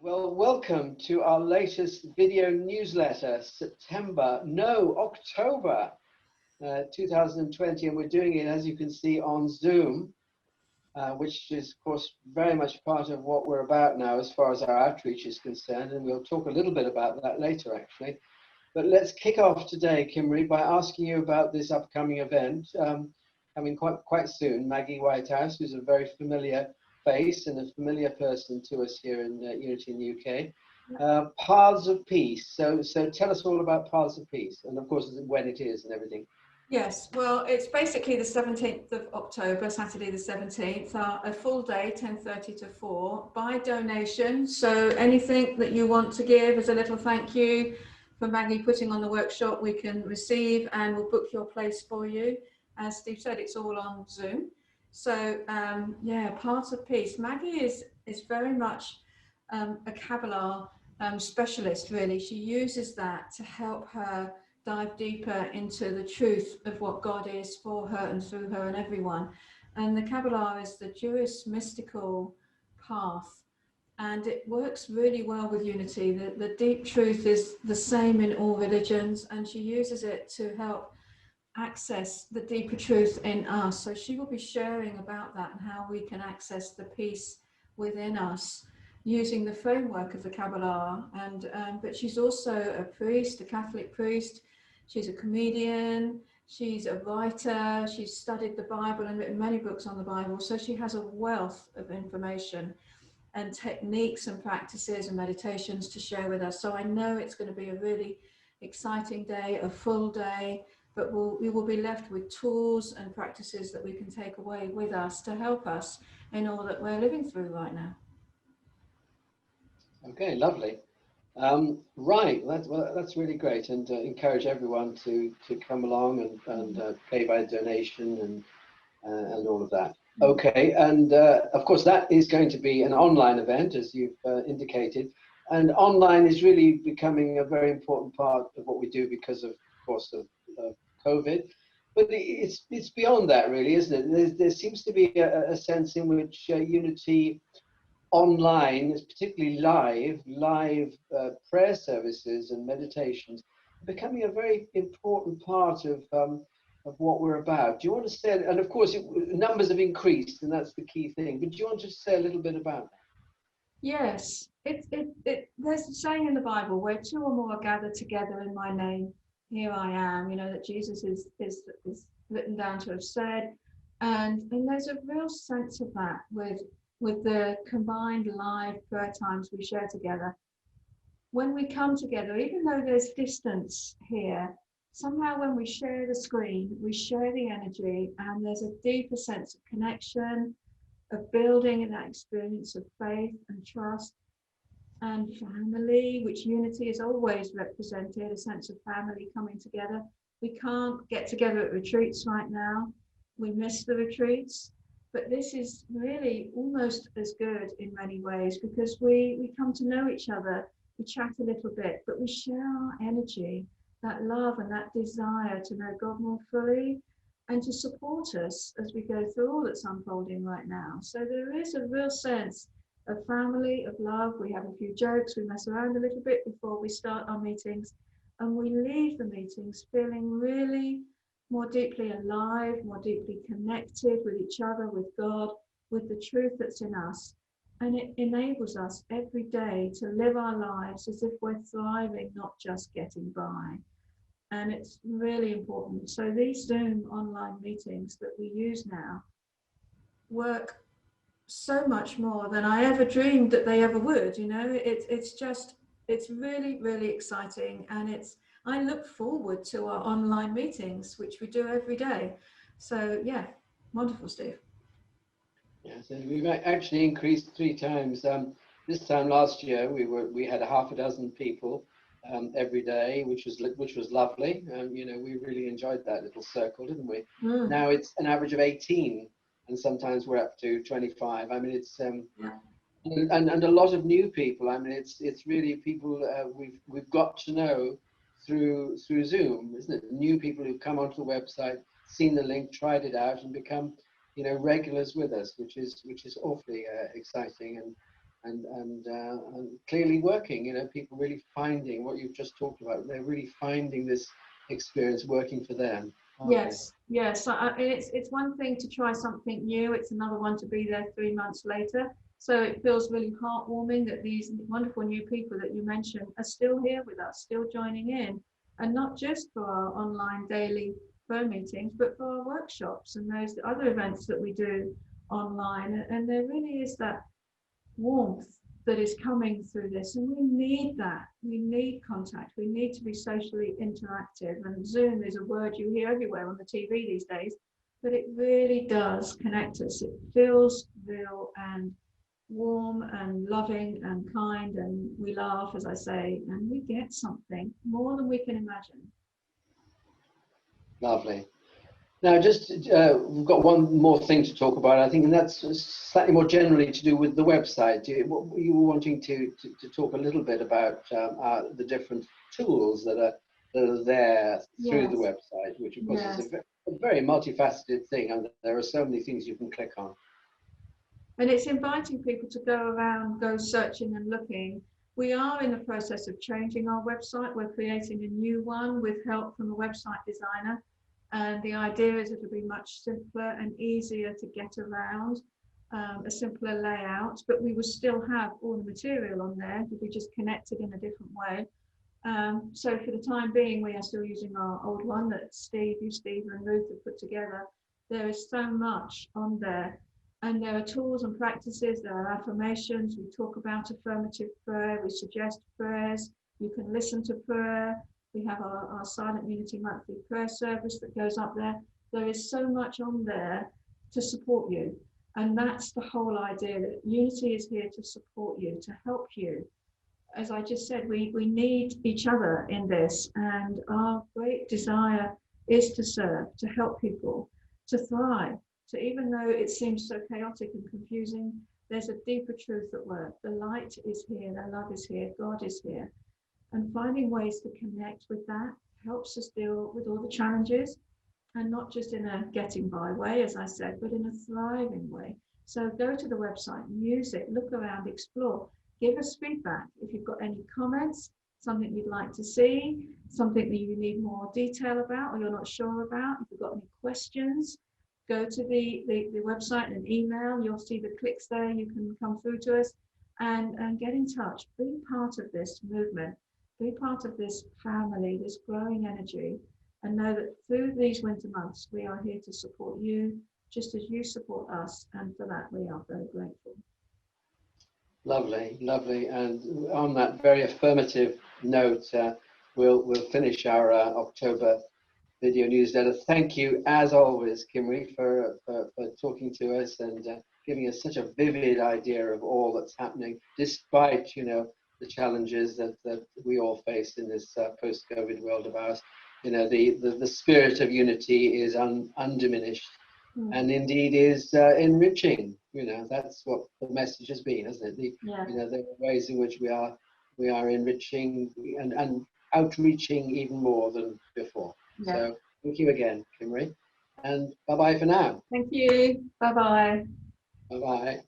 Well, welcome to our latest video newsletter, October 2020, and we're doing it, as you can see, on Zoom, which is, of course, very much part of what we're about now as far as our outreach is concerned, and we'll talk a little bit about that later, actually. But let's kick off today, Kimerie, by asking you about this upcoming event coming quite soon. Maggy Whitehouse, who's a very familiar face and a familiar person to us here in Unity in the UK. Paths of Peace. So tell us all about Paths of Peace, and of course when it is and everything. Yes, well, it's basically the 17th of October, Saturday the 17th, a full day, 10:30 to 4, by donation. So anything that you want to give as a little thank you for Maggie putting on the workshop, we can receive, and we'll book your place for you. As Steve said, it's all on Zoom. So yeah, Paths of Peace. Maggie is very much a Kabbalah specialist, really. She uses that to help her dive deeper into the truth of what God is for her and through her and everyone. And the Kabbalah is the Jewish mystical path, and it works really well with unity. The deep truth is the same in all religions, and she uses it to help access the deeper truth in us. So she will be sharing about that and how we can access the peace within us using the framework of the Kabbalah. And but she's also a priest, a Catholic priest. She's a comedian, she's a writer, she's studied the Bible and written many books on the Bible. So she has a wealth of information and techniques and practices and meditations to share with us. So I know it's going to be a really exciting day, a full day, but we will be left with tools and practices that we can take away with us to help us in all that we're living through right now. Okay, lovely. Right, that's really great, and encourage everyone to come along and pay by donation and all of that. Okay, and of course that is going to be an online event, as you've indicated, and online is really becoming a very important part of what we do because of course of COVID. But it's beyond that, really, isn't it? There seems to be a sense in which Unity online, particularly live prayer services and meditations, becoming a very important part of what we're about. Do you want to say, and of course numbers have increased, and that's the key thing, but do you want to say a little bit about that? Yes, there's a saying in the Bible, where two or more are gathered together in my name, here I am. You know, that Jesus is written down to have said, and there's a real sense of that with the combined live prayer times we share together. When we come together, even though there's distance here, somehow when we share the screen, we share the energy, and there's a deeper sense of connection, of building in that experience of faith and trust and family, which unity is always represented, a sense of family coming together. We can't get together at retreats right now. We miss the retreats, but this is really almost as good in many ways, because we come to know each other, we chat a little bit, but we share our energy, that love and that desire to know God more fully and to support us as we go through all that's unfolding right now. So there is a real sense of family, of love. We have a few jokes, we mess around a little bit before we start our meetings, and we leave the meetings feeling really more deeply alive, more deeply connected with each other, with God, with the truth that's in us. And it enables us every day to live our lives as if we're thriving, not just getting by. And it's really important. So these Zoom online meetings that we use now work so much more than I ever dreamed that they ever would. You know, it's really, really exciting. And I look forward to our online meetings, which we do every day. So yeah, wonderful, Steve. Yes, and we've actually increased 3 times. This time last year, we had a half a dozen people every day, which was lovely. You know, we really enjoyed that little circle, didn't we? Now it's an average of 18, and sometimes we're up to 25. I mean, it's and a lot of new people. I mean, it's really people we've got to know through Zoom, isn't it? New people who've come onto the website, seen the link, tried it out, and become regulars with us, which is awfully exciting and clearly working. You know, people really finding what you've just talked about. They're really finding this experience working for them. Yes, yes. It's one thing to try something new. It's another one to be there 3 months later. So it feels really heartwarming that these wonderful new people that you mentioned are still here with us, still joining in, and not just for our online daily phone meetings, but for our workshops and those other events that we do online. And there really is that warmth that is coming through this, and we need that. We need contact. We need to be socially interactive, and Zoom is a word you hear everywhere on the TV these days, but it really does connect us. It feels real and warm and loving and kind, and we laugh, as I say, and we get something more than we can imagine. Lovely. Now, just we've got one more thing to talk about, I think, and that's slightly more generally to do with the website. You were wanting to talk a little bit about the different tools that are there through the website, which of course is a very multifaceted thing, and there are so many things you can click on. And it's inviting people to go around, go searching and looking. We are in the process of changing our website. We're creating a new one with help from a website designer. And the idea is it'll be much simpler and easier to get around, a simpler layout, but we will still have all the material on there. It'll be just connected in a different way. So for the time being, we are still using our old one that Steve and Ruth have put together. There is so much on there. And there are tools and practices, there are affirmations, we talk about affirmative prayer, we suggest prayers, you can listen to prayer. We have our Silent Unity monthly prayer service that goes up there. There is so much on there to support you. And that's the whole idea, that Unity is here to support you, to help you. As I just said, we need each other in this. And our great desire is to serve, to help people, to thrive. So even though it seems so chaotic and confusing, there's a deeper truth at work. The light is here, the love is here, God is here. And finding ways to connect with that helps us deal with all the challenges, and not just in a getting by way, as I said, but in a thriving way. So go to the website, use it, look around, explore, give us feedback. If you've got any comments, something you'd like to see, something that you need more detail about or you're not sure about, if you've got any questions, go to the website and email. You'll see the clicks there. You can come through to us and get in touch. Be part of this movement. Be part of this family, this growing energy, and know that through these winter months, we are here to support you, just as you support us. And for that, we are very grateful. Lovely, lovely. And on that very affirmative note, we'll finish our October video newsletter. Thank you, as always, Kimerie, for talking to us and giving us such a vivid idea of all that's happening, despite, you know, the challenges that we all face in this post-COVID world of ours. You know, the spirit of unity is undiminished, and indeed is enriching. You know, that's what the message has been, hasn't it? You know, there are ways in which we are enriching and outreaching even more than before. So thank you again, Kimerie, and bye-bye for now. Thank you. Bye-bye. Bye-bye.